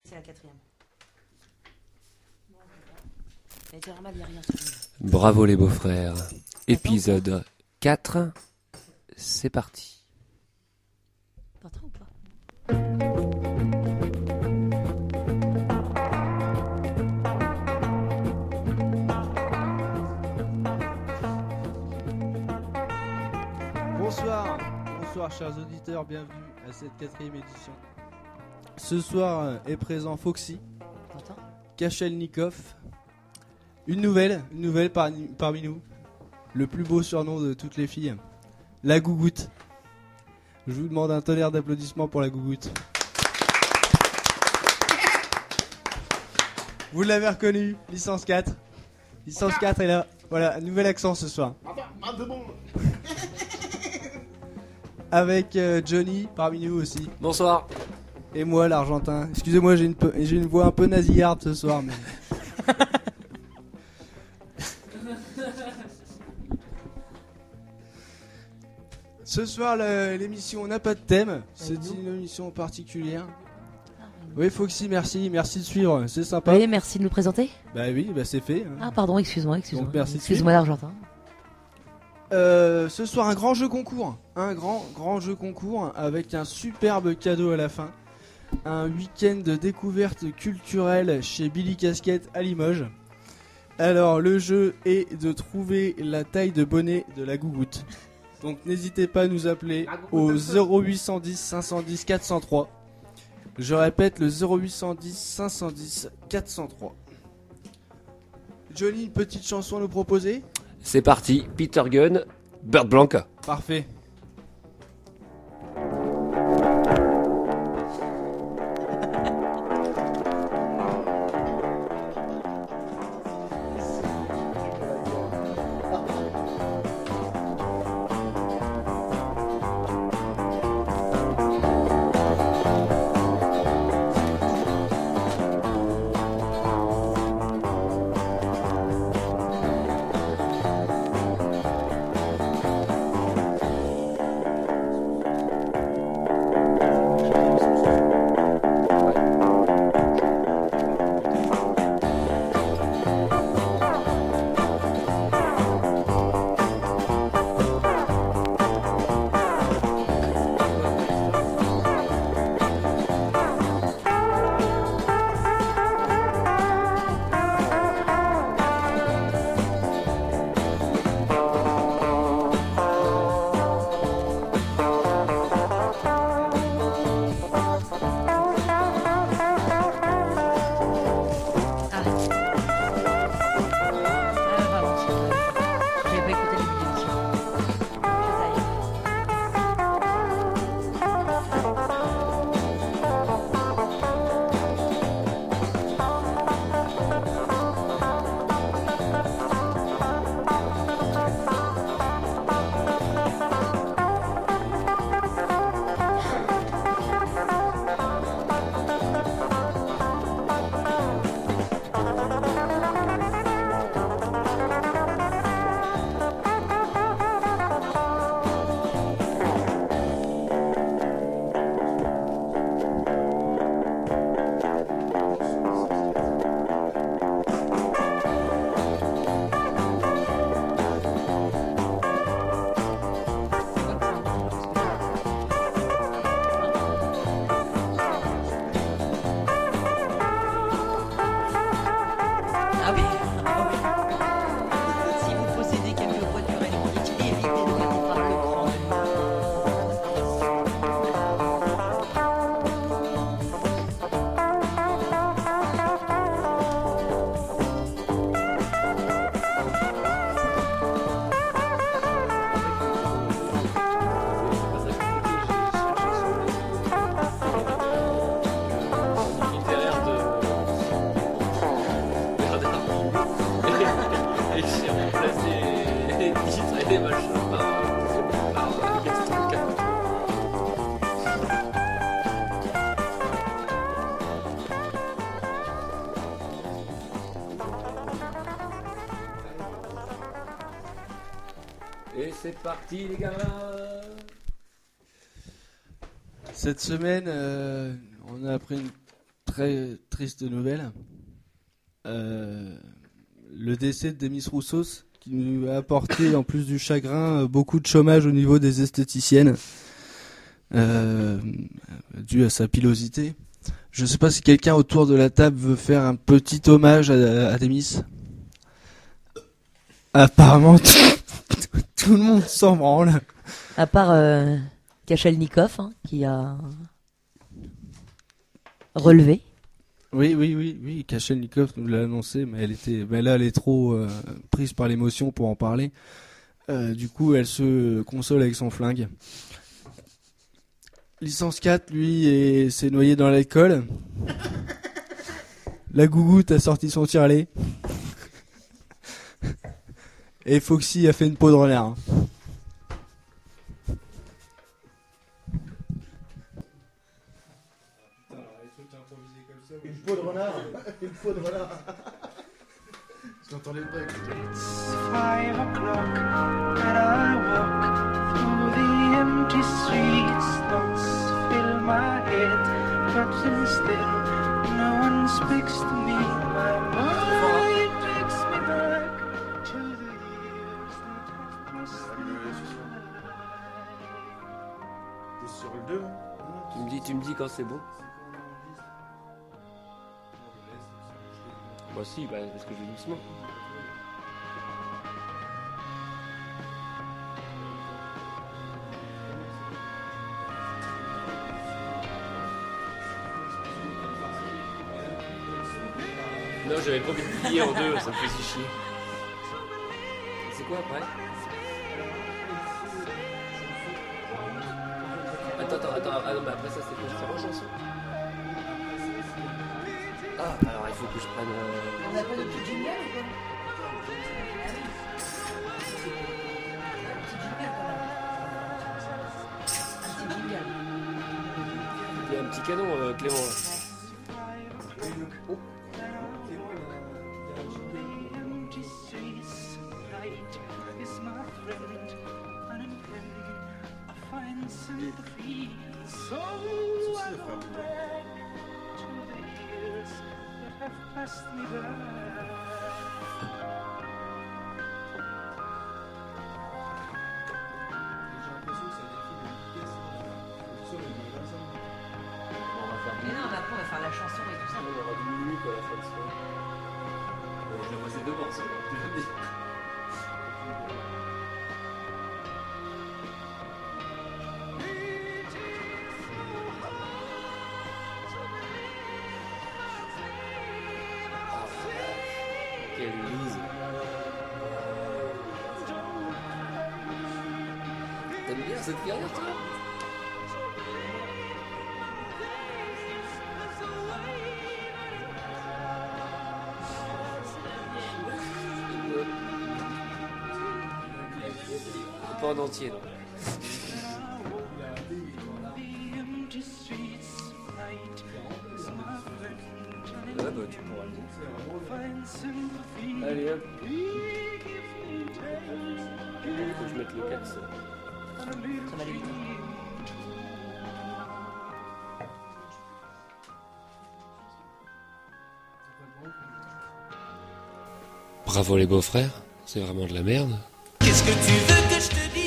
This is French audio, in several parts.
C'est la quatrième. Elle était normale, il n'y a rien sur lui. Bravo les beaux-frères. Épisode 4, c'est parti. T'entends ou pas? Bonsoir chers auditeurs, bienvenue à cette quatrième édition. Ce soir est présent Foxy, T'entends? Kachelnikov, une nouvelle parmi nous, le plus beau surnom de toutes les filles, la Gougoute. Je vous demande un tonnerre d'applaudissements pour la Gougoute. Vous l'avez reconnu, licence 4. Licence 4 est là. Voilà, un nouvel accent ce soir. Avec Johnny parmi nous aussi. Bonsoir. Et moi l'Argentin. Excusez-moi, j'ai une voix un peu nasillarde ce soir. Mais... Ce soir l'émission n'a pas de thème. C'est une émission particulière. Oui Foxy, merci de suivre, c'est sympa. Oui, merci de nous présenter. Bah oui, bah c'est fait. Hein. Ah pardon, excuse-moi. Donc, merci de Excuse-moi l'Argentin. Ce soir un grand jeu concours, jeu concours avec un superbe cadeau à la fin, un week-end de découverte culturelle chez Billy Casquette à Limoges. Alors le jeu est de trouver la taille de bonnet de la Gougoute. Donc n'hésitez pas à nous appeler au 0810 510 403. Je répète le 0810 510 403. Johnny, une petite chanson à nous proposer? C'est parti, Peter Gunn, Bird Blanca. Parfait. Et c'est parti les gamins. Cette semaine, on a pris une très triste nouvelle. Le décès de Demis Roussos, qui nous a apporté, en plus du chagrin, beaucoup de chômage au niveau des esthéticiennes, dû à sa pilosité. Je ne sais pas si quelqu'un autour de la table veut faire un petit hommage à Demis. Apparemment, tout le monde s'en branle. À part Kachelnikov, hein, qui a relevé. Oui, Kachelnikov nous l'a annoncé, mais là, elle est trop prise par l'émotion pour en parler. Du coup, elle se console avec son flingue. Licence 4, lui, s'est noyé dans l'alcool. La gougoute a sorti son tire-lait. Et Foxy a fait une peau de renard. Une peau de renard. Une peau de renard. Je l'entendais pas. It's 5 o'clock and I walk through the empty streets. Thoughts fill my head, but still no one speaks to me. My mind takes me back to the years that have passed me by. T'es sur le 2 Tu me dis quand c'est bon. Moi si, parce que je vais doucement. Non, j'avais pas envie de plier en deux, ça me fait si chier. C'est quoi après? Attends, ah non, mais après ça c'est quoi? C'est ma chanson? Ah, alors il faut que je prenne... On n'a pas de petit jingle ou quoi? Il y a un petit canon, Clément. Oh. Empty streets, night is my friend, and in him I find sympathy. So I go back to the years that have passed me by. Mais non, mais après on va faire la chanson et tout ça. On aura 10 minutes à la fin de ça. Bon, je vais passer devant, ça va déjà dit. Quelle loose. T'aimes bien cette carrière, toi? Pas en entier, non. Ah bah tu pourras le dire. Allez hop. Il faut que je mette le 4. Ça va aller vite. Bravo les beaux-frères, c'est vraiment de la merde. Qu'est-ce que tu veux que je te dise?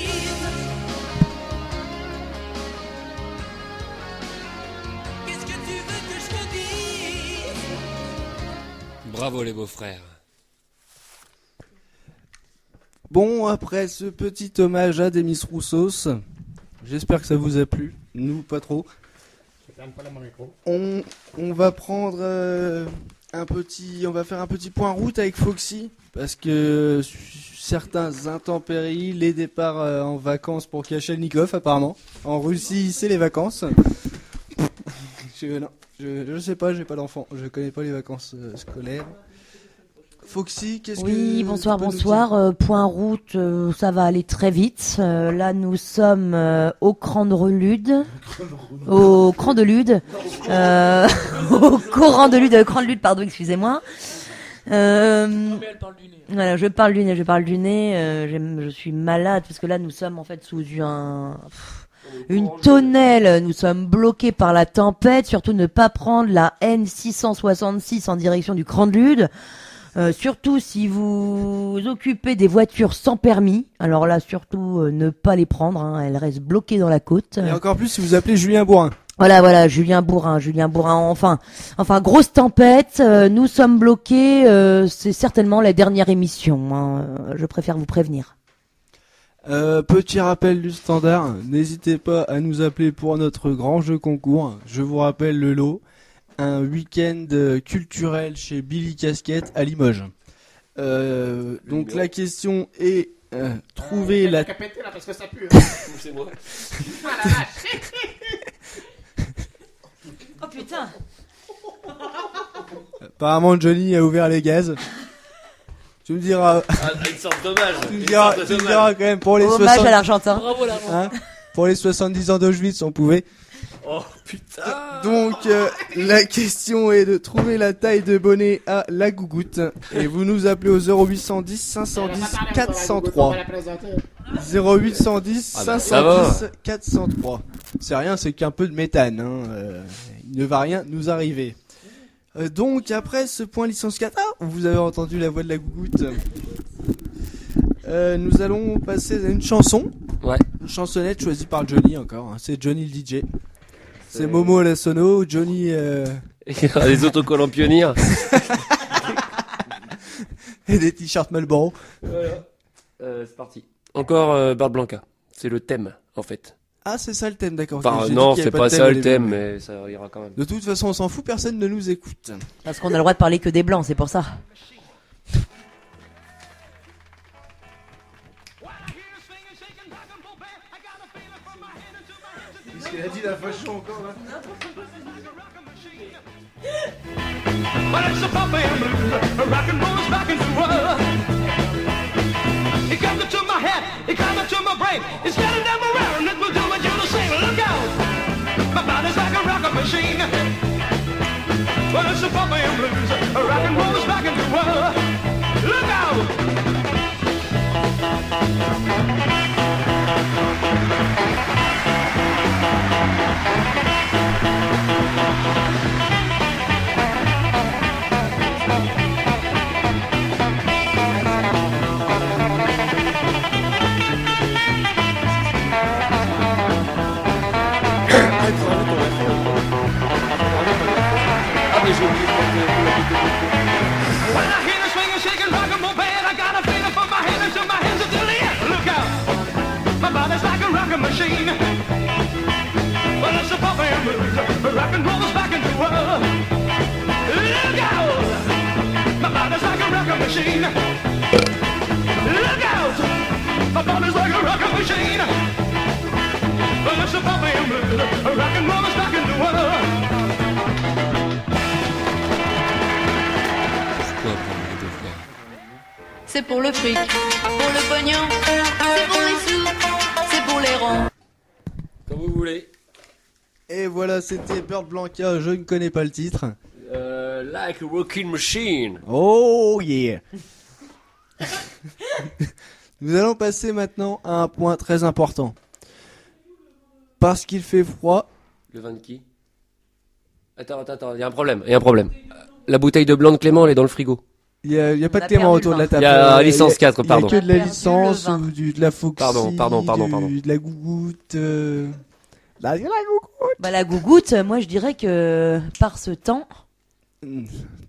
Qu'est-ce que tu veux que je te dise? Bravo les beaux-frères. Bon, après ce petit hommage à Demis Roussos, j'espère que ça vous a plu. Nous, pas trop. On va prendre on va faire un petit point route avec Foxy, parce que certains intempéries, les départs en vacances pour Kachelnikov apparemment. En Russie, c'est les vacances. Je sais pas, j'ai pas d'enfant, je connais pas les vacances scolaires. Foxy, qu'est-ce que... Oui, bonsoir, tu peux nous bonsoir. Point route, ça va aller très vite. Là, nous sommes au Cran de Lude. Au Cran de Lude. Au Coran de Lude, Cran de Lude, pardon, excusez-moi. Voilà, je parle du nez. Je suis malade parce que là, nous sommes en fait sous un... une tonnelle. Nous sommes bloqués par la tempête. Surtout ne pas prendre la N666 en direction du Cran de Lude. Surtout si vous occupez des voitures sans permis. Alors là, surtout ne pas les prendre. Hein, elles restent bloquées dans la côte. Et encore plus si vous appelez Julien Bourrin. Voilà, Julien Bourrin. Enfin, grosse tempête. Nous sommes bloqués. C'est certainement la dernière émission. Hein, je préfère vous prévenir. Petit rappel du standard. N'hésitez pas à nous appeler pour notre grand jeu concours. Je vous rappelle le lot. Un week-end culturel chez Billy Casquette à Limoges. Donc la question est trouver la... Pété là parce que ça pue. C'est moi. Oh putain. Apparemment Johnny a ouvert les gaz. Tu me diras... Une sorte d'hommage. Tu me diras quand même pour les Hommage 60... à l'Argentin. Bravo l'Argentin. hein, pour les 70 ans d'Auschwitz on pouvait. Oh putain. Donc la question est de trouver la taille de bonnet à la gougoute. Et vous nous appelez au 0810 510 403. 0810 Ah bah, ça va. 510 403. C'est rien, c'est qu'un peu de méthane. Hein. Il ne va rien nous arriver. Donc après ce point licence 4A, vous avez entendu la voix de la gougoute. Nous allons passer à une chanson. Ouais. Une chansonnette choisie par Johnny encore. Hein. C'est Johnny le DJ. C'est Momo à la sono, Johnny... Les autocollants pionniers. et des t-shirts Marlboro. Voilà. C'est parti. Encore Bird Blanca. C'est le thème, en fait. Ah, c'est ça le thème, d'accord. Enfin, J'ai non, dit qu'il y c'est avait pas de ça au le début. thème, mais ça ira quand même. De toute façon, on s'en fout, personne ne nous écoute. Parce qu'on a le droit de parler que des blancs, c'est pour ça. Qu'est-ce qu'il a dit la facho encore là? Well, it's a puppy blues, rock and roll is back in the world. It comes into my head, it comes into my brain. It's getting down around, it will do what you say. Look out, my body's like a rocket machine. Well, it's a puppy blues, rock and roll is back in the world. Look out. Ah, mais j'ai oublié de When I hear the swing and shaking rock and roll band, I got a feeling from my head into my hands until the end. Look out, my body's like a rocket machine. Well, it's a puppy blues, rock and roll is back in the world. Look out, my body's like a rocket machine. Look out, my body's like a rocket machine. Well, it's a puppy blues, rock and roll is back in the world. C'est pour le fric, pour le pognon, c'est pour les sous, c'est pour les ronds. Comme vous voulez. Et voilà, c'était Bird Blanca, je ne connais pas le titre. Like a Rocking Machine. Oh yeah. Nous allons passer maintenant à un point très important. Parce qu'il fait froid. Le vin de qui? Attends, il y a un problème. La bouteille de blanc de Clément, elle est dans le frigo. Il y a pas On de a Clément perdu autour de le la table. Il y a licence 4, pardon. Il y a que de la On a perdu licence, le vin. ou de la Foxy, Pardon. de la gougoute. La gougoute. Bah la gougoute, moi je dirais que par ce temps.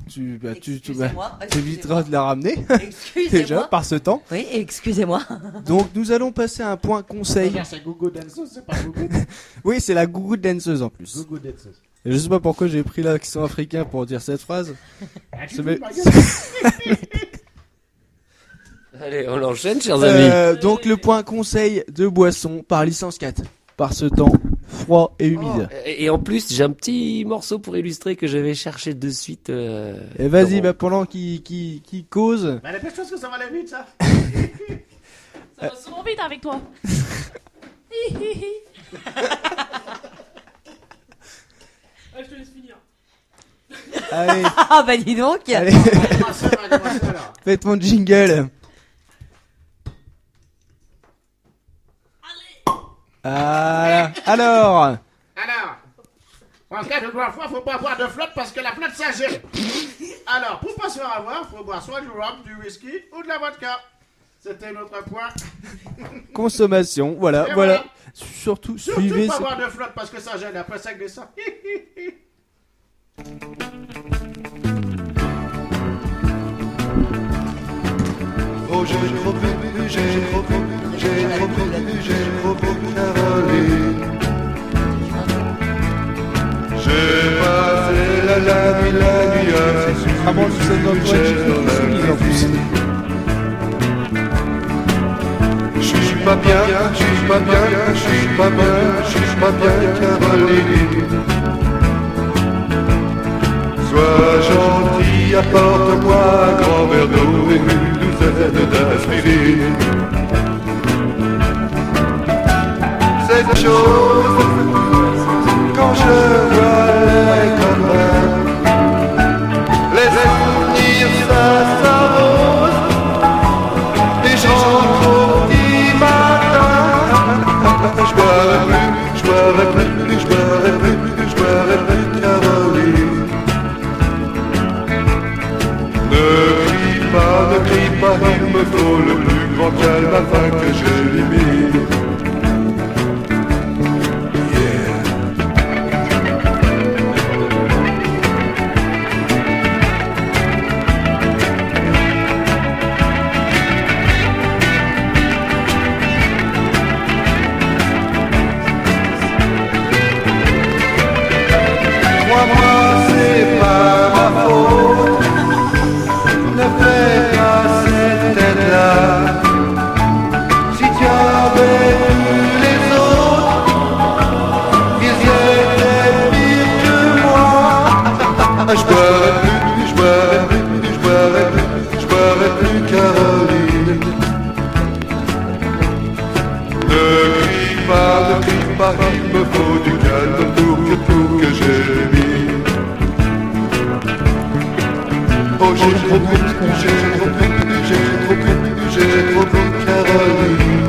Tu Excusez-moi. éviteras de la ramener, Excusez-moi. déjà, par ce temps. Oui, excusez-moi. Donc, nous allons passer à un point conseil. C'est Google Danceuse, c'est pas Google. Oui, c'est la gougoute danseuse en plus. Google Danceuse. Et je sais pas pourquoi j'ai pris l'accent africain pour dire cette phrase. Allez, on enchaîne, chers amis. Donc, le point conseil de boisson par licence 4. Par ce temps froid et humide. Et en plus, j'ai un petit morceau pour illustrer que je vais chercher de suite. Et vas-y, dans- pendant qu'il cause. Mais dépêche-toi parce que ça va aller vite ça. Ça va souvent vite avec toi. Je te laisse finir. Allez, Ah bah dis donc. allez, Dis-moi ça là. fais ton jingle. Ah, alors, Alors, en cas de boire froid, faut pas boire de flotte parce que la flotte ça gèle. Alors, pour pas se faire avoir, faut boire soit du rhum, du whisky ou de la vodka. C'était notre point. consommation, voilà, Et voilà. voilà. Surtout, Surtout suivez... pas ce- boire de flotte parce que ça gèle après 5 décembre. Oh, j'ai trop bu, j'ai trop bu, j'ai trop bu, j'ai trop bu, Caroline. J'ai passé la nuit assis Ah bon, c'est notre j'ai voix qui dans la en plus. Je suis pas bien, je suis pas bien, je suis pas bien, je suis pas bien, Caroline. Sois gentil, apporte-moi un grand verre d'eau et une douzaine d'aspirine. Cette chose, quand je vois les copains, les souvenirs ça s'arrose, et j'en trouve petit matin. Je boirai plus, je boirai plus, je boirai plus, je boirai plus, Caroline. Ne crie pas, il me faut le plus grand calme afin que j'élimine. Moi, c'est pas ma faute. Ne fais pas cette tête-là. Si tu avais vu les autres, ils étaient pires que moi. Je boirais plus, je boirais plus, je boirais plus, je boirais plus, Caroline. Ne crie pas, il me faut du calme pour que j'élimine. Oh, j'ai trop bu, j'ai trop bu, j'ai trop bu, j'ai trop bu, Caroline.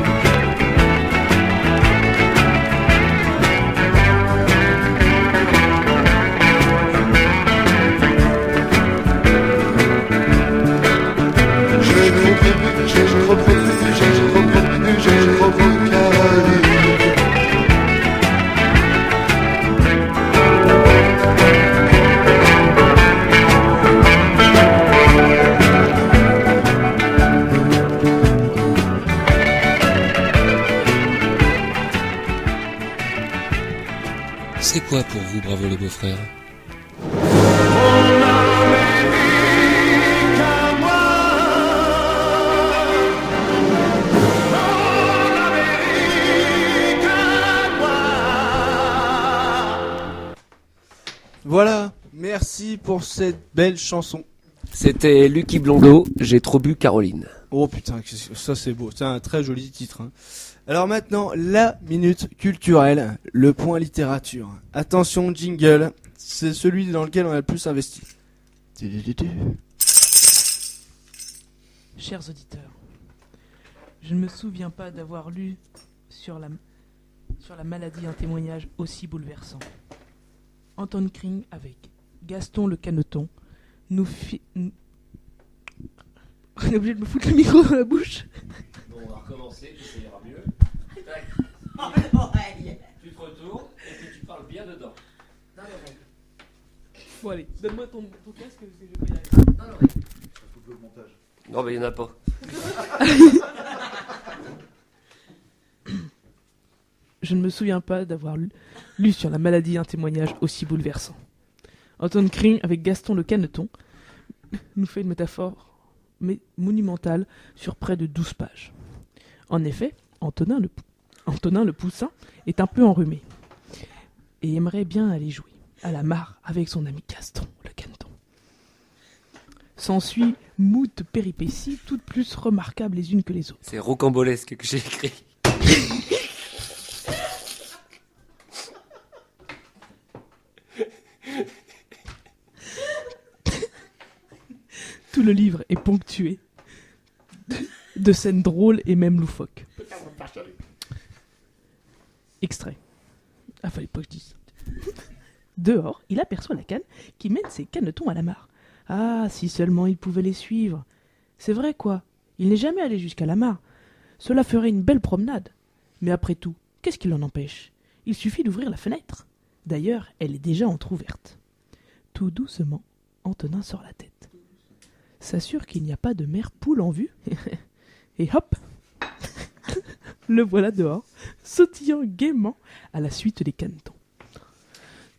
J'ai trop bu, j'ai trop bu, j'ai trop bu, j'ai trop bu, Caroline. C'est quoi pour vous, bravo les beaux-frères? Voilà, merci pour cette belle chanson. C'était Lucky Blondeau, j'ai trop bu Caroline. Oh putain, ça c'est beau, c'est un très joli titre. Hein. Alors maintenant, la minute culturelle, le point littérature. Attention, jingle, c'est celui dans lequel on a le plus investi. Chers auditeurs, je ne me souviens pas d'avoir lu sur la maladie un témoignage aussi bouleversant. Anton Kring avec Gaston le Caneton nous fit... On est obligé de me foutre le micro dans la bouche. Bon, on va recommencer, puis ça ira mieux. Tac. Tu te retournes et puis tu parles bien dedans. Dans l'oreille. Bon allez, donne-moi ton casque parce que je vais pas y arriver. Dans l'oreille. Non, mais il n'y en a pas. Je ne me souviens pas d'avoir lu sur la maladie un témoignage aussi bouleversant. Anton Kring avec Gaston le Caneton nous fait une métaphore monumentale sur près de 12 pages. En effet, Antonin le Poussin est un peu enrhumé et aimerait bien aller jouer à la mare avec son ami Gaston le Caneton. S'ensuit moult péripéties, toutes plus remarquables les unes que les autres. C'est rocambolesque que j'ai écrit. Tout le livre est ponctué de scènes drôles et même loufoques. Extrait. Ah, fallait pas que je dise ça. Dehors, il aperçoit la canne qui mène ses canetons à la mare. Ah, si seulement il pouvait les suivre. C'est vrai, quoi. Il n'est jamais allé jusqu'à la mare. Cela ferait une belle promenade. Mais après tout, qu'est-ce qui l'en empêche? Il suffit d'ouvrir la fenêtre. D'ailleurs, elle est déjà entr'ouverte. Tout doucement, Antonin sort la tête. S'assure qu'il n'y a pas de mère poule en vue. Et hop, le voilà dehors, sautillant gaiement à la suite des canetons.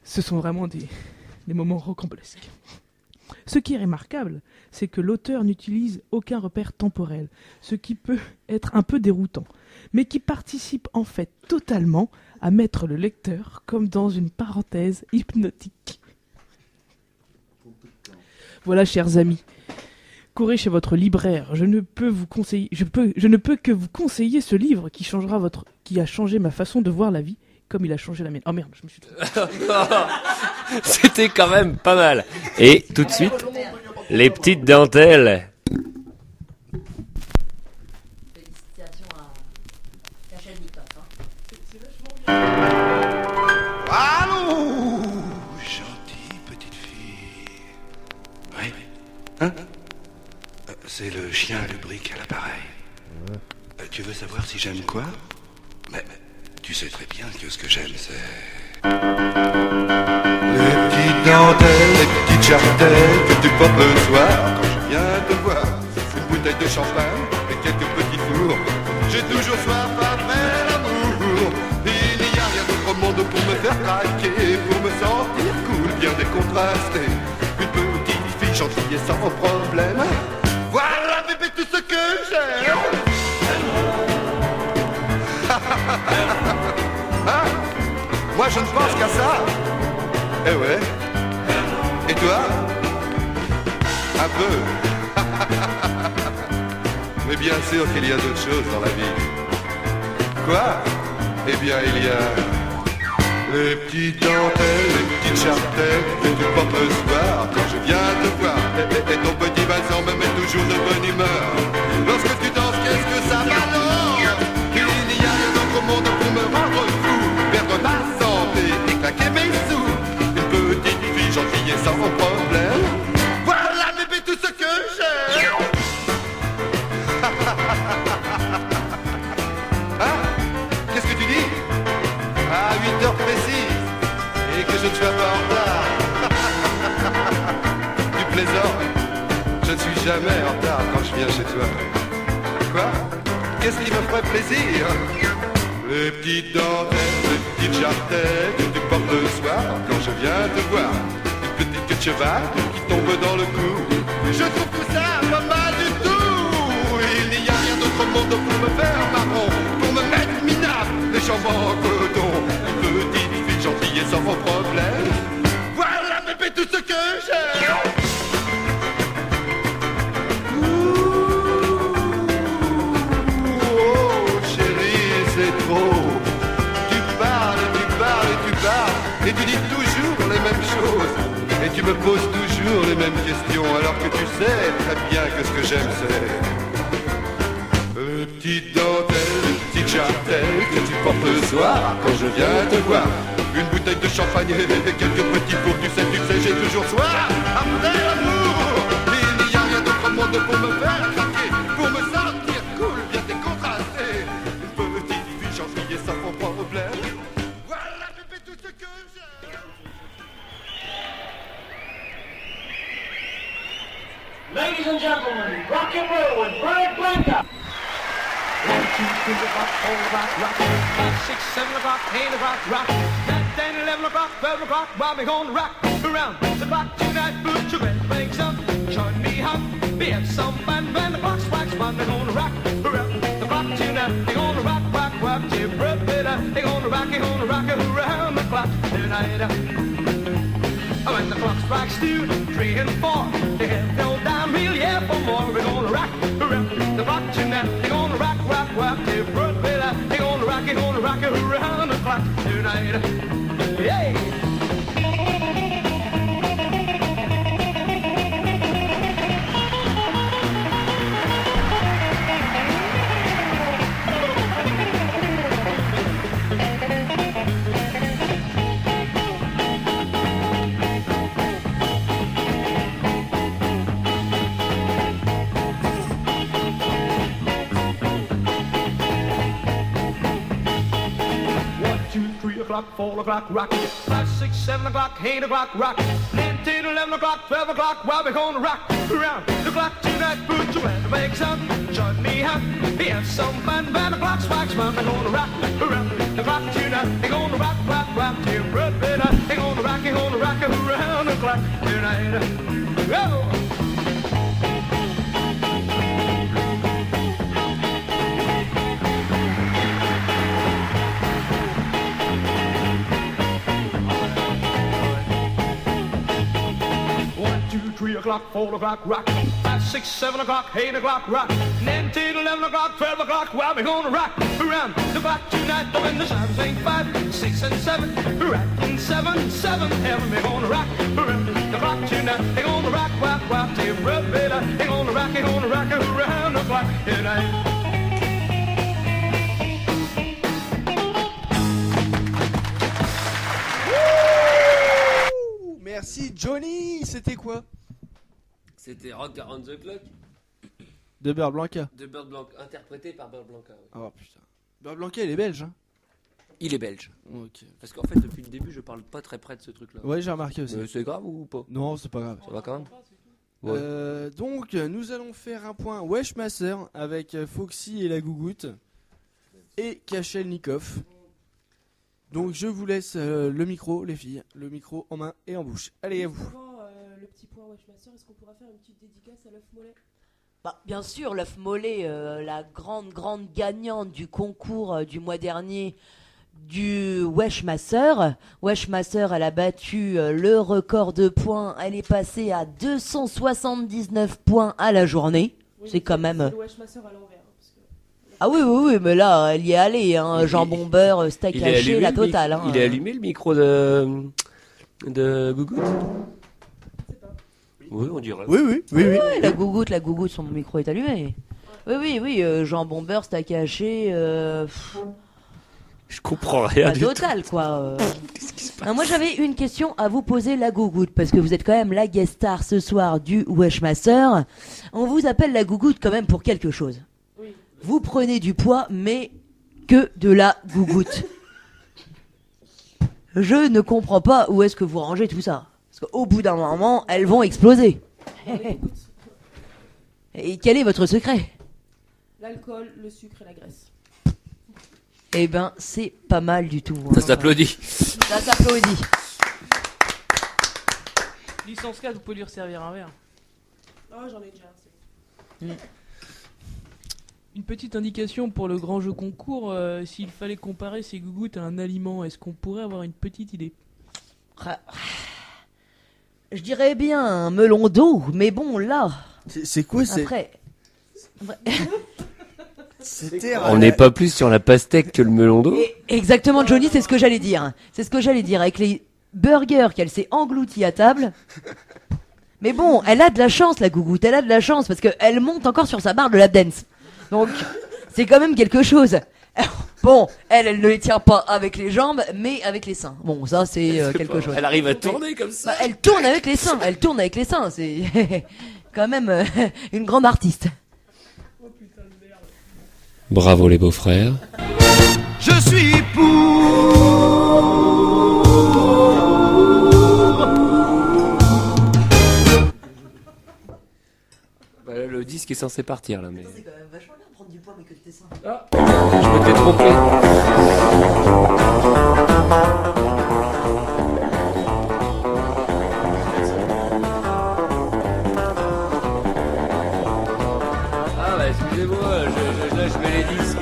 Ce sont vraiment des moments rocambolesques. Ce qui est remarquable, c'est que l'auteur n'utilise aucun repère temporel, ce qui peut être un peu déroutant, mais qui participe en fait totalement à mettre le lecteur comme dans une parenthèse hypnotique. Voilà, chers amis, courez chez votre libraire. Je ne peux que vous conseiller ce livre qui a changé ma façon de voir la vie, comme il a changé la mienne. Oh merde, je me suis trompé. C'était quand même pas mal. Et tout de suite, les petites dentelles. Félicitations à Kachelnikov. Allô, gentille petite fille. Oui. Hein? C'est le chien lubrique à l'appareil. Tu veux savoir si j'aime quoi? Mais tu sais très bien que ce que j'aime, c'est... les petites dentelles, les petites jartelles que tu portes le soir quand je viens te voir. Une bouteille de champagne et quelques petits fours. J'ai toujours soif après l'amour. Il n'y a rien d'autre au monde pour me faire craquer, pour me sentir cool, bien décontrasté. Une petite fille gentille et sans problème. Voilà bébé tout ce que j'aime. Hein? Moi je ne pense qu'à ça. Eh ouais. Et toi? Un peu. Mais bien sûr qu'il y a d'autres choses dans la vie. Quoi? Eh bien il y a les petites dentelles, les petites jartelles que tu portes le soir quand je viens te voir. Et ton petit Vincent me met toujours de bonne humeur. Lorsque tu danses, qu'est-ce que ça m'allonge? Il n'y a rien d'autre au monde pour me rendre fou, perdre ma santé et claquer mes sous. Une petite fille gentille et sans problème. Voilà bébé tout ce que j'aime. Hein? Qu'est-ce que tu dis? À 8 heures précises, et que je ne sois pas en retard. Tu plaisantes? Je ne suis jamais en retard quand je viens chez toi. Quoi? Qu'est-ce qui me ferait plaisir? Les petites dentelles, les petites jartelles que tu portes le soir quand je viens te voir. Une petite queue de cheval qui tombe dans le cou. Je trouve que ça pas mal du tout. Il n'y a rien d'autre au monde pour me faire marron, pour me mettre minable, les jambes en coton. Une petite fille gentille et sans problème. Voilà bébé tout ce que j'aime. Et tu dis toujours les mêmes choses. Et tu me poses toujours les mêmes questions, alors que tu sais très bien que ce que j'aime c'est les petites dentelles, les petites jartelles que tu portes le soir quand je viens te voir. Une bouteille de champagne et quelques petits pots. Tu sais, j'ai toujours soif après l'amour. Il n'y a rien d'autre au monde pour me faire craquer, pour me sentir cool, bien décontrasté. Une petite fille gentille et sans problème. Ladies and gentlemen, rock and roll with Bird Blanca. 1, 2, 3 o'clock, 4 o'clock, rock. 5, 6, 7 o'clock, 8 o'clock, rock. 9, 10, 11 o'clock, 12 o'clock, while we gonna rock around the clock tonight. Put your red legs up, join me hop. We have some fun when the clock strikes 1. We're gonna rock around the clock tonight. We're gonna rock, rock, rock till Bird Blanca. We're gonna rock around the clock tonight. When the clock strikes 2, 3, and 4, the head go down real, yeah, for more. We're gonna rock around the clock tonight. We're gonna rock, rock, rock till Bird Blanca. We're gonna rock around the clock tonight. Yay! o'clock, 4 o'clock, rock. 5, 6, 7 o'clock, 8 o'clock, rock. 9, 10, 11 o'clock, 12 o'clock, well, we're gonna rock around the clock tonight. Put your hand to make some, join me hot. We have some fun, when the clock strikes one. We're gonna rock around the clock tonight. We're gonna rock, rock, rock till broad midnight. We're gonna rock around the clock tonight. Oh! One, 2, 3 o'clock, 4 o'clock, rock. 5, 6, 7 o'clock, 8 o'clock, rock. 9, 10, 11 o'clock, 12 o'clock, well, we're gonna rock around the clock tonight. When the chimes ain't 5, 6, and 7, rockin' 7, 7, heaven, we're gonna rock around the clock tonight. They're gonna rock, rock, rock, till broad midnight. They're gonna rock around the clock tonight. Merci Johnny. C'était quoi? C'était Rock Around the Clock De Bird Blanca. de Bird Blanca, interprété par Bird Blanca. Oui. Oh putain. Bird Blanca, il est belge, hein? Il est belge. Ok. Parce qu'en fait, depuis le début, je parle pas très près de ce truc-là. Ouais, j'ai remarqué aussi. C'est grave ou pas? Non, c'est pas grave. Ça va quand même? Ouais. Donc, nous allons faire un point Weshmaster avec Foxy et la Gougoute et Kachelnikov. Donc, je vous laisse le micro, les filles. Le micro en main et en bouche. Allez, à vous. Avant le petit point Weshmaster, est-ce qu'on pourra faire une petite dédicace à l'œuf mollet? Bah, bien sûr, l'œuf mollet, la grande gagnante du concours du mois dernier du Weshmaster. Weshmaster, elle a battu le record de points. Elle est passée à 279 points à la journée. Oui, c'est quand même... C'est le Weshmaster à l'envers. Parce que... Ah oui, mais là, elle y est allée. Hein. Jambon beurre, steak Il est haché, allumé la le mic- totale. Hein. Il est allumé le micro de Gougoute? Oui, on dirait. Oui. Ouais, la Gougoute, son micro est allumé. Oui, jambon beurre, steak haché... Je comprends rien La du tout. totale, quoi. Alors, moi, j'avais une question à vous poser, la Gougoute, parce que vous êtes quand même la guest star ce soir du Weshmaster. On vous appelle la Gougoute quand même pour quelque chose. Oui. Vous prenez du poids, mais que de la Gougoute. Je ne comprends pas où est-ce que vous rangez tout ça. Parce qu'au bout d'un moment, elles vont exploser. Et quel est votre secret? L'alcool, le sucre et la graisse. Eh ben, c'est pas mal du tout. Ça s'applaudit. Ça s'applaudit. Licence 4, vous pouvez lui resservir un verre. Oh, j'en ai déjà assez. Une petite indication pour le grand jeu concours, s'il fallait comparer ces Gougoutes à un aliment, est-ce qu'on pourrait avoir une petite idée? Je dirais bien un melon d'eau, mais bon, là... C'est quoi, c'est... Après... On n'est pas plus sur la pastèque que le melon d'eau. Exactement, Johnny, c'est ce que j'allais dire. C'est ce que j'allais dire. Avec les burgers qu'elle s'est engloutie à table. Mais bon, elle a de la chance, la Gougoute. Elle a de la chance parce qu'elle monte encore sur sa barre de lap dance. Donc, c'est quand même quelque chose. Bon, elle ne les tient pas avec les jambes, mais avec les seins. Bon, ça, c'est quelque chose. Elle arrive à tourner comme ça. Bah, elle tourne avec les seins. Elle tourne avec les seins. C'est quand même une grande artiste. Bravo les beaux-frères. Je suis Bah, là, le disque est censé partir là, mais. C'est quand même vachement bien de prendre du poids, mais que de tes seins. Ah, je m'étais trompé. Ah bah excusez-moi, là je mets les disques.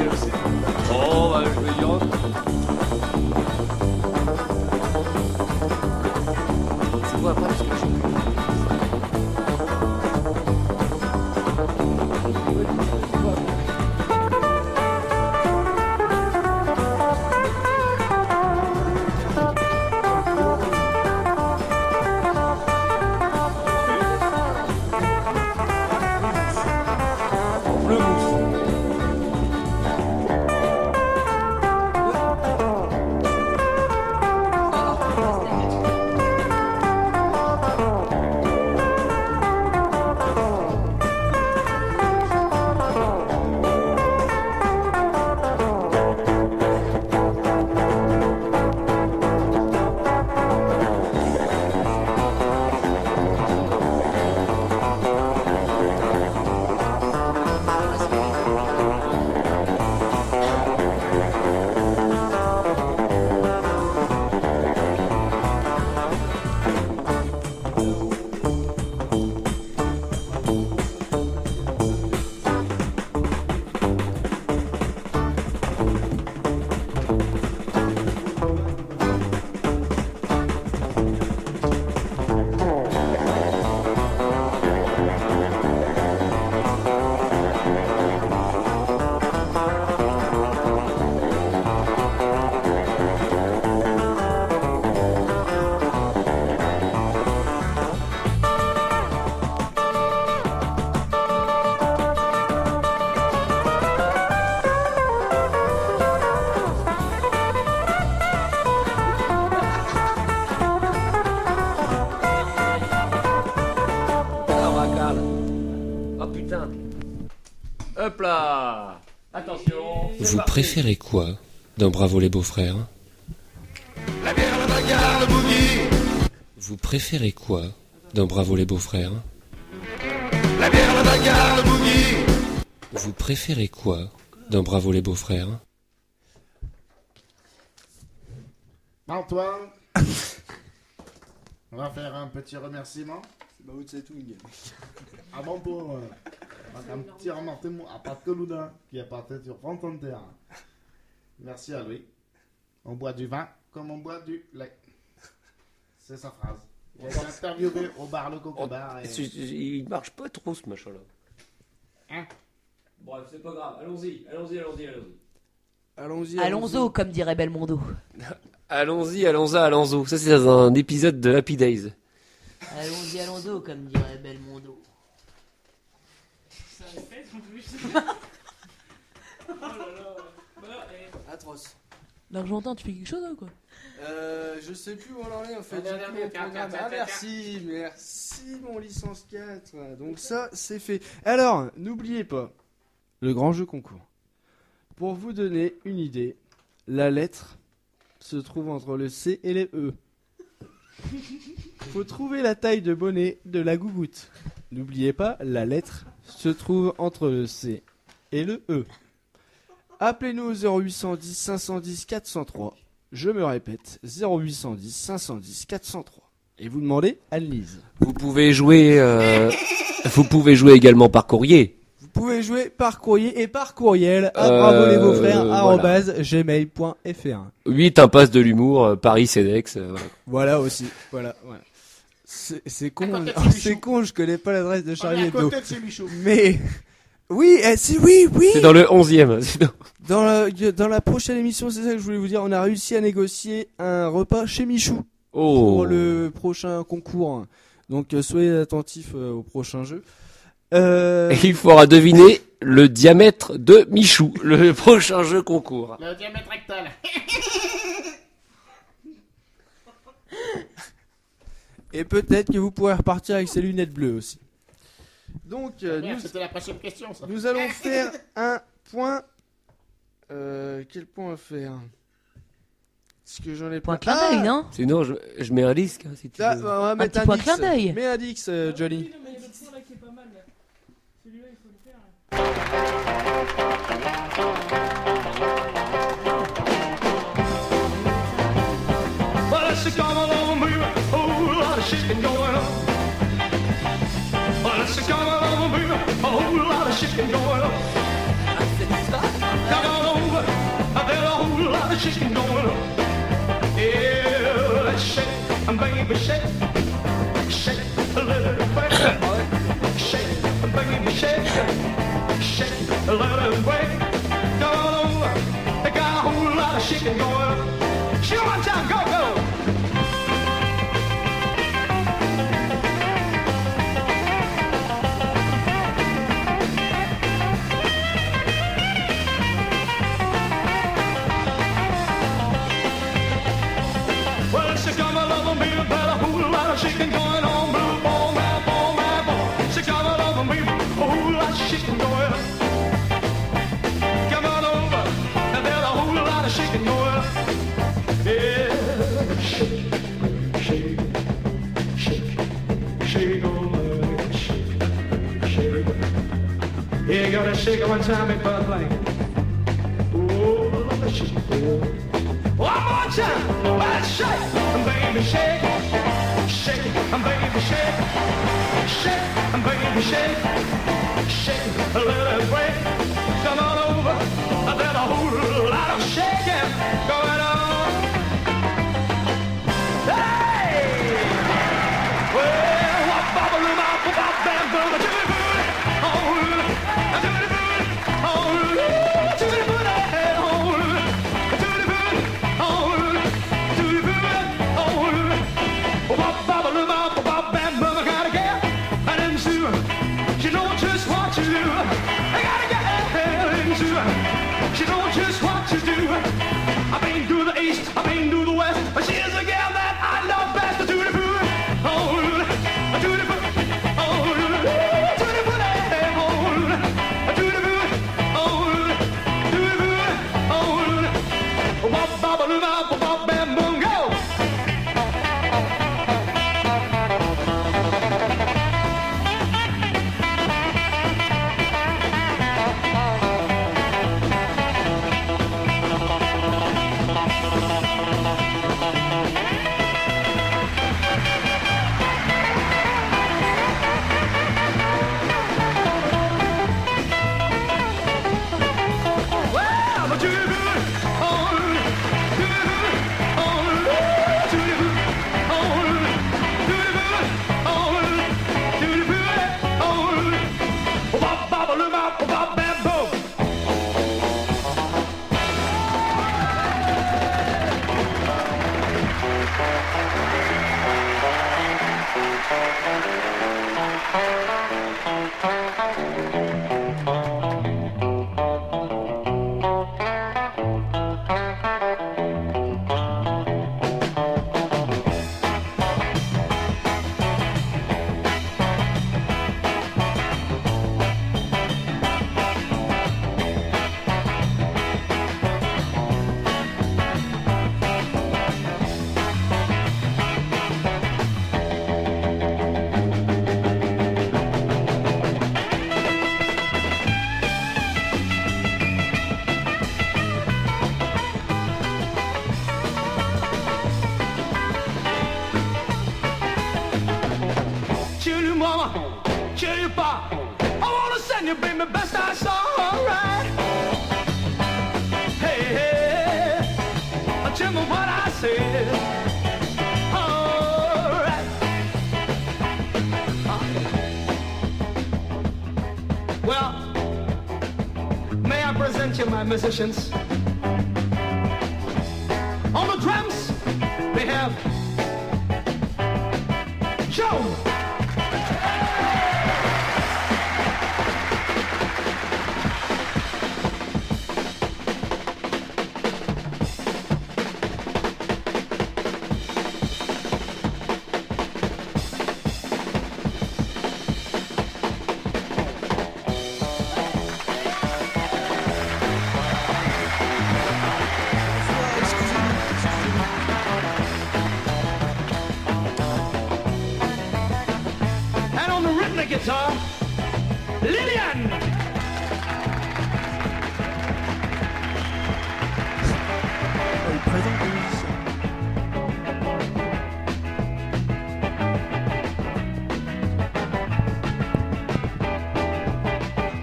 Oh bah je vais dire. C'est quoi après parce que putain. Hop là. Attention. c'est Vous parti. préférez quoi dans Bravo les beaux-frères? La bière, la bagarre, le boogie. Vous préférez quoi dans Bravo les beaux-frères? La bière, la bagarre, le boogie. Vous préférez quoi dans Bravo les beaux-frères? Antoine, on va faire un petit remerciement. C'est Mao Tse-tung. Avant pour un petit remerciement à Pascal Loudin qui est parti sur France Inter. Merci à lui. On boit du vin comme on boit du lait. C'est sa phrase. Il a été interviewé au bar Le Coco Bar. Et... Il marche pas trop ce machin là. Hein? Bref, c'est pas grave. Allons-y. Allons-y. Allons-y, comme dirait Belmondo. Allons-y, allons-y. Ça, c'est dans un épisode de Happy Days. Allons-y, comme dirait Belmondo. Ça répète en plus. Oh là là. Bah, Atroce. L'Argentin, tu fais quelque chose, hein, quoi? Je sais plus où on en est en fait. Ah, dernier, tiens, Merci mon licence 4. Donc ça c'est fait. Alors, n'oubliez pas le grand jeu concours. Pour vous donner une idée, la lettre se trouve entre le C et le E. Faut trouver la taille de bonnet de la gougoute. N'oubliez pas, la lettre se trouve entre le C et le E. Appelez-nous au 0810 510 403. Je me répète, 0810 510 403. Et vous demandez Anne-Lise. Vous pouvez jouer également par courrier. Vous pouvez jouer par courrier et par courriel à bravo-les-beaux-frères@gmail.fr. 8 impasse de l'humour, Paris Cedex. Voilà aussi. Voilà. C'est con, À côté de Michou. c'est con, je connais pas l'adresse de On Charlie est à Hebdo. côté de chez Michou. Mais oui, oui. C'est dans le 11e. Dans la prochaine émission, c'est ça que je voulais vous dire. On a réussi à négocier un repas chez Michou Oh. pour le prochain concours. Donc soyez attentifs au prochain jeu. Et il faudra deviner le diamètre de Michou, le prochain jeu concours. Le diamètre rectal. Et peut-être que vous pourrez repartir avec ces lunettes bleues aussi. Donc Merde, c'était la prochaine question, ça. nous allons faire un point. Quel point à faire? Est-ce que j'en ai Point pas. clin d'œil, non? Sinon, je mets un disque, hein, si tu Ah, veux. on va mettre petit un point Dix. clin d'œil. Mets un Dix, Johnny. Oui, non, mais il y a le point là qui est pas mal, là. Celui-là, il faut le faire. Well, it's a come along, baby. Whole lot of shaking going on. Well, it's a come along, baby. A whole lot of shaking going on. Come on over. There's a whole lot of shaking going on. Yeah, let's shake, baby, shake. Shake a little bit. Shake, baby, shake. Shake a little bit. Come on over. They got a whole lot of shaking going on. Shoot one time, go, go! Well, it's a come along, baby, but a whole lot of shaking going on. Blue ball, man, ball, man, ball. It's a come along, baby, a whole lot of shaking going on. Come on over, and there's a whole lot of shaking going on. Yeah, shake, shake, shake, shake, oh, shake, shake. Yeah, you gotta shake it one time before I play. Oh, shake, one more time, let's shake, baby, shake, shake, baby, shake, shake, baby, shake, shake a little break. Come on over, there's a whole lot of shaking going on. Hey! Well, what bubble about bam boom, do it booty, oh, do it booty, oh, do it booty, oh, do it booty, oh, do it booty, oh, what bubble about bam boom, I gotta get, and then soon, you know just what to do, I gotta get into, you know just what to do. I've been to the east, I've been to the west, but she's a girl that I love best. To the food, oh, to the food, oh, to the food, oh, Chill you mama, chill you pa. I wanna send you, baby, best I saw, alright. Hey, hey, tell me what I said. Alright. Well, may I present you my musicians? On the drums, we have Joe. And on the rhythmic guitar, Lillian. Il présente les musiciens.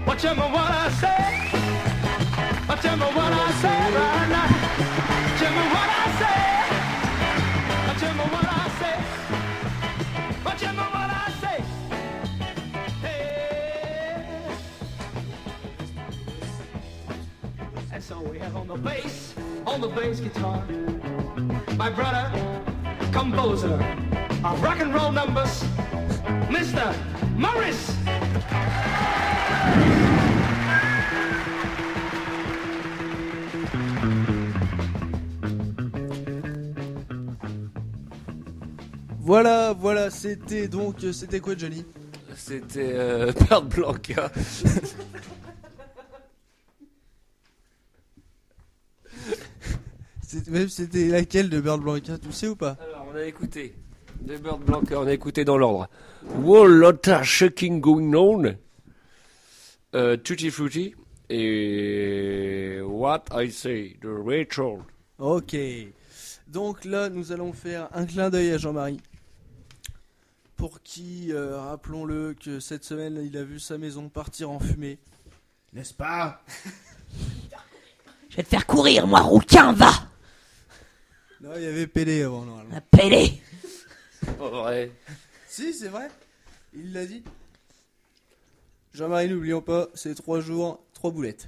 What you know what I say? What you know what I say right now? Tell me what I say. What you know what I say? What you know what I say? Hey. And so we have on the bass guitar, my brother, composer of rock and roll numbers, Mr. Morris. Voilà, c'était quoi Johnny? C'était Bird Blanca. C'était laquelle de Bird Blanca, tu sais ou pas? Alors, on a écouté de Bird Blanca, on a écouté dans l'ordre. Whole Lotta Shaking Going On, Tutti Frutti et What I Say de Rachel. Ok. Donc là, nous allons faire un clin d'œil à Jean-Marie. Pour qui, rappelons-le, que cette semaine, il a vu sa maison partir en fumée. N'est-ce pas? Je vais te faire courir, moi, rouquin, va! Non, il y avait Pelé avant, normalement. La Pelé! C'est pas vrai. Si, c'est vrai. Il l'a dit. Jean-Marie, n'oublions pas, c'est 3 jours, 3 boulettes.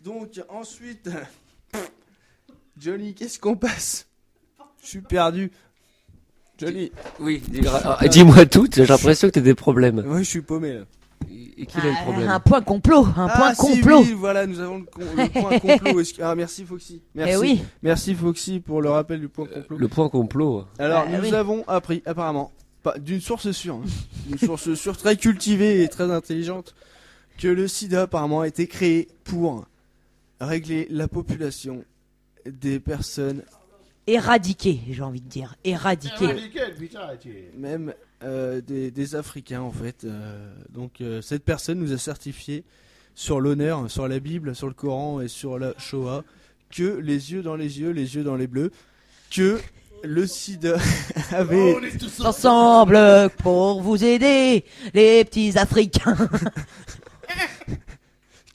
Donc, ensuite... Johnny, qu'est-ce qu'on passe? Je suis perdu. Johnny. Oui, dis-moi tout, j'ai l'impression que t'as des problèmes. Ouais, je suis paumé là. Et qui a le problème? Un point complot, point complot. Oui, voilà, nous avons le point complot. Ah, merci Foxy. Merci. Eh oui. Merci Foxy pour le rappel du point complot. Le point complot. Alors, nous avons appris, apparemment, d'une source sûre, une source sûre très cultivée et très intelligente, que le sida apparemment a été créé pour régler la population des personnes éradiquées, j'ai envie de dire, éradiquées. Même des Africains en fait. Donc cette personne nous a certifié sur l'honneur, sur la Bible, sur le Coran et sur la Shoah que les yeux dans les yeux, les yeux dans les bleus, que le sida avait... Ensemble pour vous aider, les petits Africains.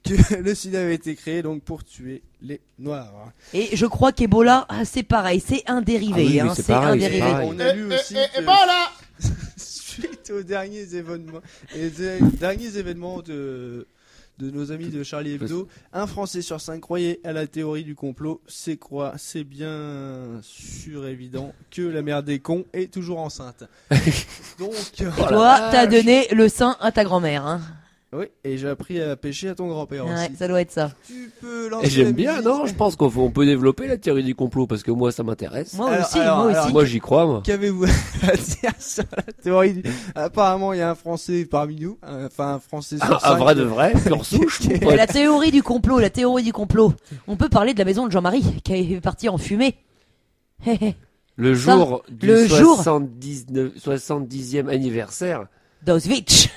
Que le sida avait été créé donc pour tuer les Noirs. Et je crois qu'Ebola, c'est pareil, c'est un dérivé. Oui, c'est pareil, un dérivé. pareil. On a vu aussi que Ebola suite aux derniers événements de nos amis de Charlie Hebdo, un Français sur 5 croyait à la théorie du complot. C'est bien sûr évident que la mère des cons est toujours enceinte. Donc, Toi, t'as donné le sein à ta grand-mère. Hein. Oui, et j'ai appris à pêcher à ton grand-père Ouais, aussi. ça doit être ça. Tu peux lancer Et j'aime la bien, musique. non? Je pense qu'on peut développer la théorie du complot parce que moi ça m'intéresse. Moi Alors, aussi, alors, moi alors, aussi. Moi j'y crois, moi. Qu'avez-vous à dire sur la théorie Apparemment, il y a un Français parmi nous, enfin un Français sur Un 5. vrai de vrai, pure souche, mon pote. La théorie du complot, la théorie du complot. On peut parler de la maison de Jean-Marie, qui est partie en fumée. Hé, hé. Le jour du le jour 70e anniversaire. d'Auschwitz.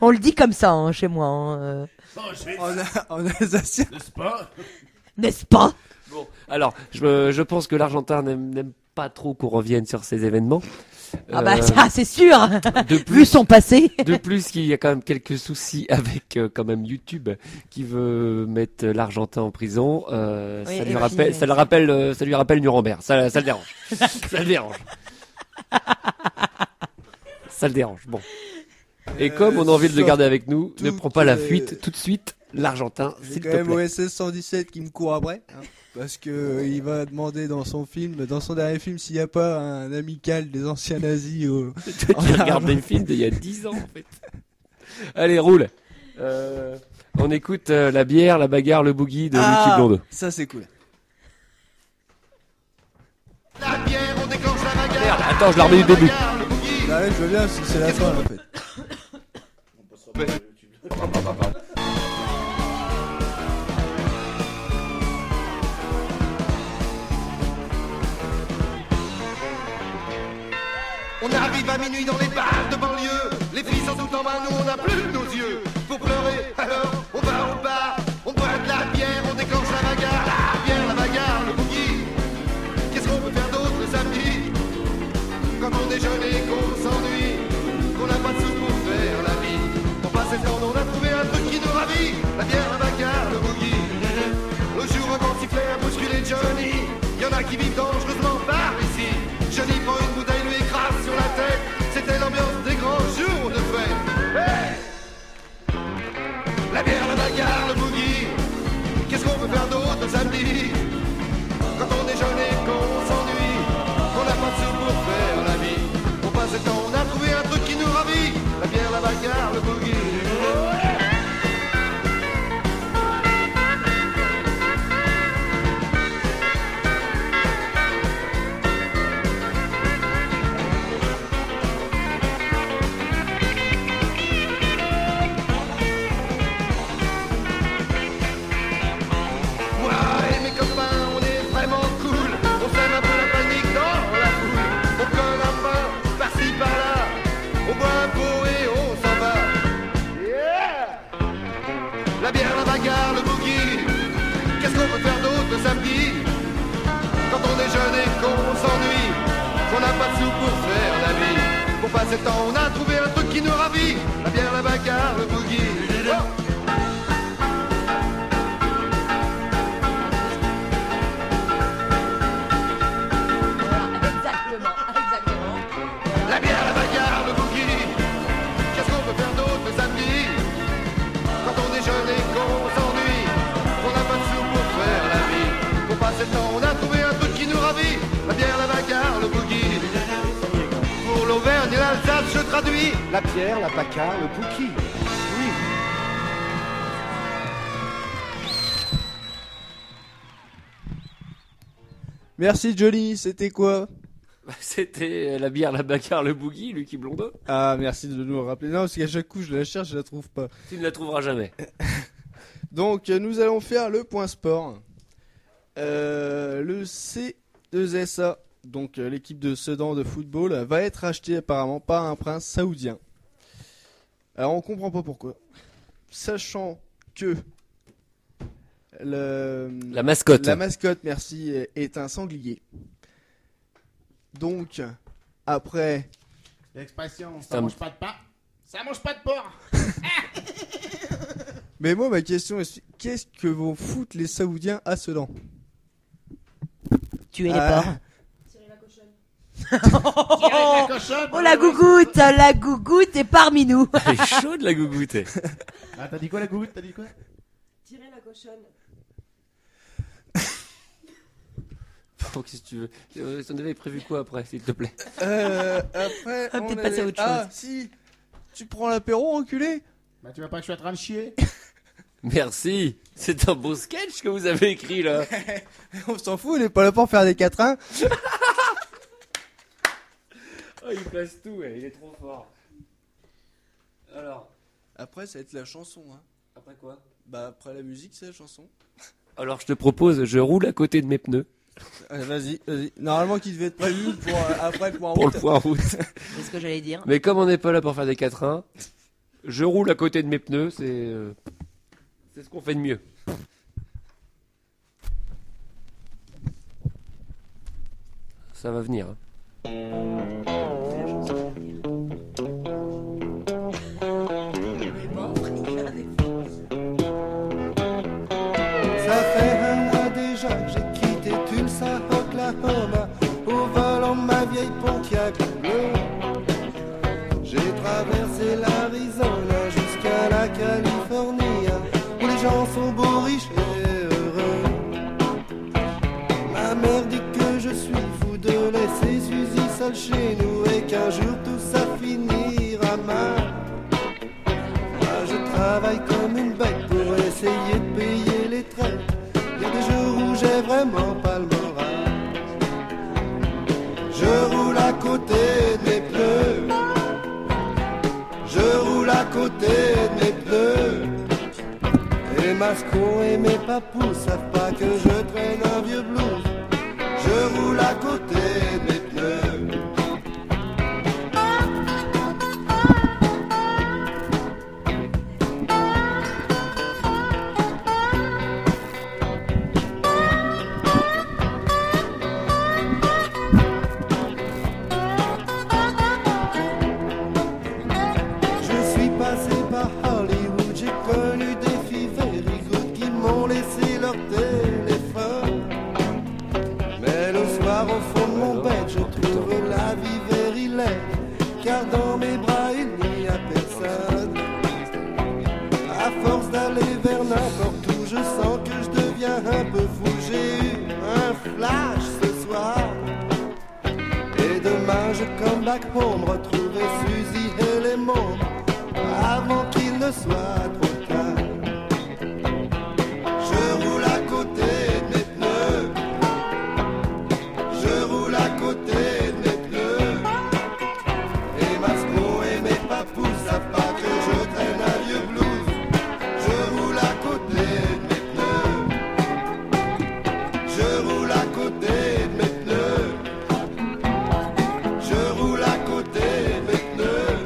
On le dit comme ça, hein, chez moi. Hein. En alsacien. N'est-ce pas? N'est-ce pas? Bon, alors, je pense que l'Argentin n'aime pas trop qu'on revienne sur ces événements. Ah bah ça, c'est sûr. De Vu plus, son passé. de plus qu'il y a quand même quelques soucis avec quand même YouTube qui veut mettre l'Argentin en prison. Oui, Ça et lui puis, rappelle, ça lui rappelle Nuremberg. Ça le dérange. Ça le dérange. Ça le dérange. Bon. Et comme on a envie de le garder avec nous, ne prends pas la fuite tout de suite. L'Argentin, J'ai s'il quand te même plaît. OSS 117 qui me court après, hein, parce que il va demander dans son dernier film, s'il n'y a pas un amical des anciens nazis. Toi, tu regardes des films d'il y a 10 ans, en fait. Allez, roule. On écoute la bière, la bagarre, le boogie de Lucky Blonde. Ça c'est cool. La bière, on déclenche la bagarre. Merde, attends, je la remets du début. Le boogie. Bah ouais, je veux bien, parce que c'est la fin en fait. On arrive à minuit dans les bars de banlieue. Les filles sont tout en bas, nous on n'a plus nos yeux. Pour pleurer, alors on va au bar. On boit de la bière, on déclenche la bagarre. La bière, la bagarre, le boogie. Qu'est-ce qu'on peut faire d'autre le samedi? Quand on déjeune et qu'on s'ennuie, qu'on n'a pas de sous pour faire la vie. Pour passer le temps, on a trouvé un truc qui nous ravit. La bière, la bagarre, le boogie. Le jour un grand sifflet a bousculé Johnny. Y'en a qui vivent dangereusement par ici. Johnny prend une bouteille, lui écrase sur la tête. C'était l'ambiance des grands jours de fête. Hey! La bière, la bagarre, le boogie. Qu'est-ce qu'on peut faire d'autre le samedi? Quand on est jeune et qu'on s'ennuie, qu'on n'a pas de sous pour faire la vie. Pour passer le temps, on a trouvé un truc qui nous ravit. La bière, la bagarre, le boogie. Moi et mes copains, on est vraiment cool. On sème un peu la panique dans la foule. On colle un pain par-ci par-là. On boit un pot et on s'en va. Yeah! La bière, la bagarre, le boogie. Qu'est-ce qu'on peut faire d'autre le samedi? Quand on est jeune et qu'on s'ennuie, qu'on n'a pas de sous pour faire la vie. Pour passer le temps, on a trouvé un truc qui nous ravit. La bière, la bagarre, le boogie. Oh! Exactement, exactement. La bière, la bagarre, le boogie. Qu'est-ce qu'on peut faire d'autre le samedi? Quand on est jeune et qu'on s'ennuie, qu'on n'a pas de sous pour faire la vie. Pour passer le temps, on a trouvé un truc qui nous ravit. La bière, la bagarre, le boogie. Pour l'Auvergne et l'Alsace, je traduis. La bière, la bagarre, le boogie. Oui. Merci Johnny, c'était quoi? C'était la bière, la bagarre, le boogie, Lucky Blonde. Ah, merci de nous le rappeler. Non, parce qu'à chaque coup, je la cherche, je la trouve pas. Tu ne la trouveras jamais. Donc, nous allons faire le point sport. Le C2SA, donc l'équipe de Sedan de football, va être achetée apparemment par un prince saoudien. Alors, on comprend pas pourquoi. Sachant que La mascotte. La mascotte, merci, est un sanglier. Donc, après... L'expression, Ça ça me- mange pas de pain, ça mange pas de porc. Mais moi, ma question est, qu'est-ce que vont foutre les Saoudiens à Sedan? Tuer les Ah. porcs. Tirer la cochonne. Oh, cochonne. oh, la gougoute est parmi nous. Elle est chaude, la gougoute. Ah, t'as dit quoi la goutte? T'as dit quoi? Tirer la cochonne. Bon, qu'est-ce que tu veux? On avait prévu quoi après, s'il te plaît? Après, On va on peut-être passer à avait- autre chose. Ah, si. Tu prends l'apéro, enculé? Bah, tu vois pas que je suis en train de chier? Merci. C'est un beau sketch que vous avez écrit là. On s'en fout, il est pas là pour faire des quatrains. Oh, il place tout, ouais, il est trop fort. Alors, Après, ça va être la chanson. Hein. après quoi? Bah, après la musique, c'est la chanson. Alors, je te propose, je roule à côté de mes pneus Vas-y, vas-y. Normalement, qui devait être prévu pour après le point pour route. le point route. C'est ce que j'allais dire. Mais comme on n'est pas là pour faire des quatrains, je roule à côté de mes pneus, c'est ce qu'on fait de mieux. Ça va venir. Hein. Ça fait un mois déjà que j'ai quitté Tulsa, Oklahoma, au volant de ma vieille Pontiac bleue. J'ai traversé l'Arizona jusqu'à la Californie, où les gens sont beaux, riches et heureux. Ma mère dit que je suis fou de laisser Suzy seule chez nous et qu'un jour tout ça finira mal. Moi je travaille comme une bête pour essayer de payer les traites. Il y a des jours où j'ai vraiment pas le moral. Je roule à côté de mes pneus. Je roule à côté de mes pneus. Et Mascon et mes papous savent pas que je traîne un vieux blues. Je roule à côté de mes pneus. Je suis passé par Hollywood, j'ai connu des filles very good qui m'ont laissé leur téléphone. Mais le soir au fond de mon bed, je trouve la vie very laide, car dans mes bras il n'y a personne. À force d'aller vers n'importe où, je sens que je deviens un peu fou. J'ai eu un flash ce soir. Et demain je come back home, retrouver Suzy et les mômes avant qu'il ne soit trop tard. Je roule à côté de mes pneus. Je roule à côté de mes pneus. Et Masco et mes papous savent pas que je traîne un vieux blues. Je roule à côté de mes pneus. Je roule à côté de mes pneus. Je roule à côté de mes pneus.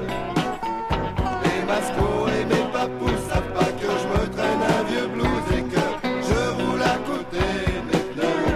Les Masco et mes papous savent pas que je me traîne un vieux blues et que je roule à côté de mes pneus.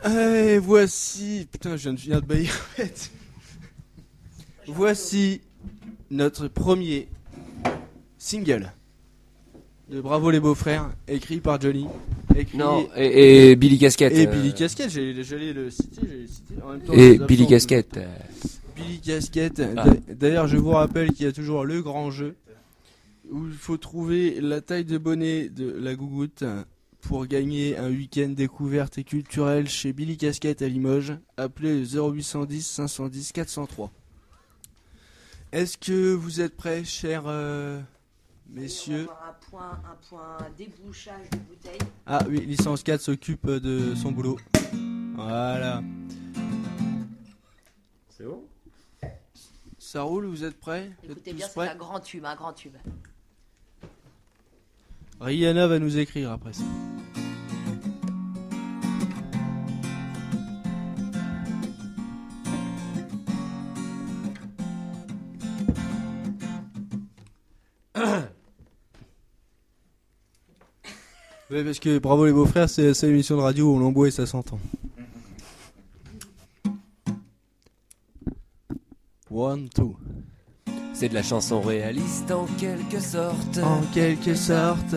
Et voici... Putain, je viens de finir de bailler en fait. Voici notre premier single de Bravo les Beaux-Frères, écrit par Johnny. Écrit... Non, et Billy Casquette. Et Billy Casquette, j'allais le citer, en même temps. Et je suis Billy absent. Casquette. Billy Casquette. Ah. D'ailleurs, je vous rappelle qu'il y a toujours le grand jeu où il faut trouver la taille de bonnet de la gougoute pour gagner un week-end découverte et culturel chez Billy Casquette à Limoges. Appelez le 0810 510 403. Est-ce que vous êtes prêts, chers messieurs? On va avoir un point débouchage de bouteille. Ah oui, licence 4 s'occupe de son boulot. Voilà. C'est bon? Ça roule, vous êtes prêts? Vous êtes Écoutez tous bien, c'est prêts? un grand tube, un grand tube. Rihanna va nous écrire après ça. Oui, parce que Bravo les beaux-frères, c'est la seule émission de radio où on boit et ça s'entend. 1, 2. C'est de la chanson réaliste en quelque sorte. En quelque sorte.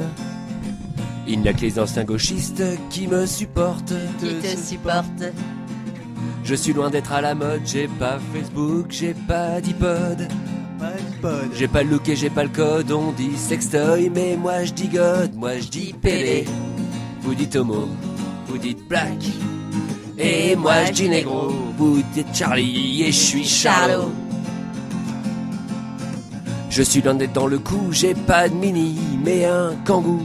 Il n'y a que les anciens gauchistes qui me supportent. Qui te supporte. Je suis loin d'être à la mode, j'ai pas Facebook, j'ai pas d'iPod. J'ai pas le look et j'ai pas le code, on dit sextoy, mais moi je dis god, moi je dis pédé. Vous dites homo, vous dites black, et moi je dis négro. Vous dites Charlie et je suis Charlot. Je suis loin d'être dans le coup, j'ai pas de mini, mais un kangou.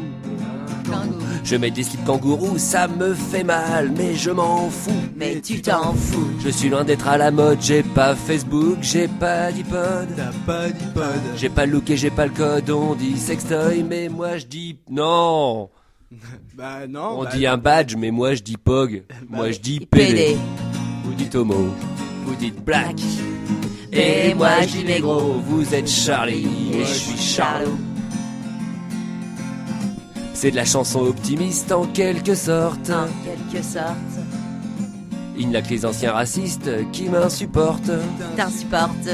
Je mets des slips kangourous, ça me fait mal, mais je m'en fous. Mais tu t'en fous. Je suis loin d'être à la mode, j'ai pas Facebook, j'ai pas d'iPod. T'as pas d'iPod. J'ai pas le look et j'ai pas le code, on dit sextoy, mais moi je dis non. Bah non. On bah dit un badge, mais moi je dis pog. Moi je dis PD. PD. Vous dites homo, vous dites black. Et moi je dis négro, vous êtes Charlie et je suis Charlot. C'est de la chanson optimiste en quelque sorte. En quelque sorte. Il n'y a que les anciens racistes qui m'insupportent. T'insupporte.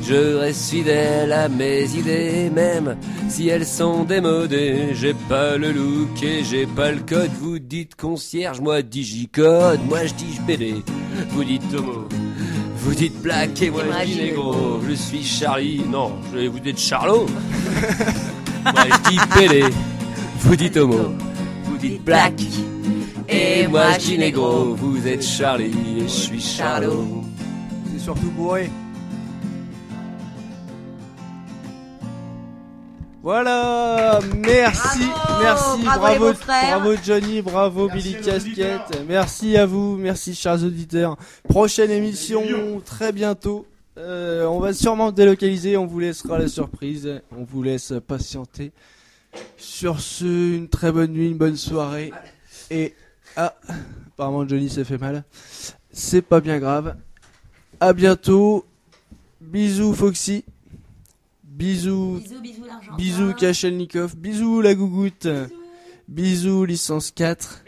Je reste fidèle à mes idées, même si elles sont démodées. J'ai pas le look et j'ai pas le code. Vous dites concierge, moi digicode. Moi je dis PD. Vous dites homo. Vous dites black et moi je dis négro. Je suis Charlie. Non, vous dites Charlot. Moi je dis PD. Vous dites homo. Vous dites black. Et moi je dis négro. Vous êtes Charlie et je suis Charlot. C'est surtout bourré. Voilà, merci, merci, bravo Johnny, bravo merci Billy Casquette, merci à vous, merci chers auditeurs. Prochaine émission très bientôt, on va sûrement délocaliser, on vous laissera la surprise, on vous laisse patienter. Sur ce, une très bonne nuit, une bonne soirée, et apparemment Johnny s'est fait mal, c'est pas bien grave, à bientôt, bisous Foxy. Bisous, bisous Kachelnikov, bisous la gougoute, bisous licence 4,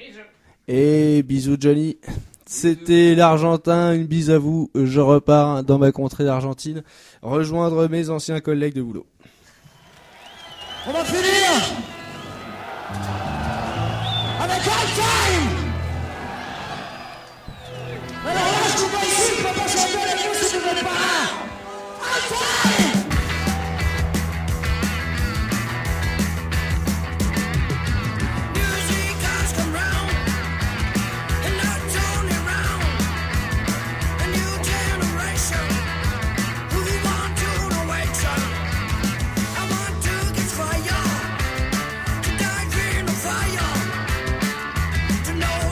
et bisous Johnny. C'était l'Argentin, une bise à vous, je repars dans ma contrée d'Argentine, rejoindre mes anciens collègues de boulot. On va finir avec High Time. Alors là, je suis pas ici, je peux pas chanter avec vous si vous ne voulez pas. High Time. To know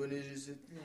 léger cette nuit.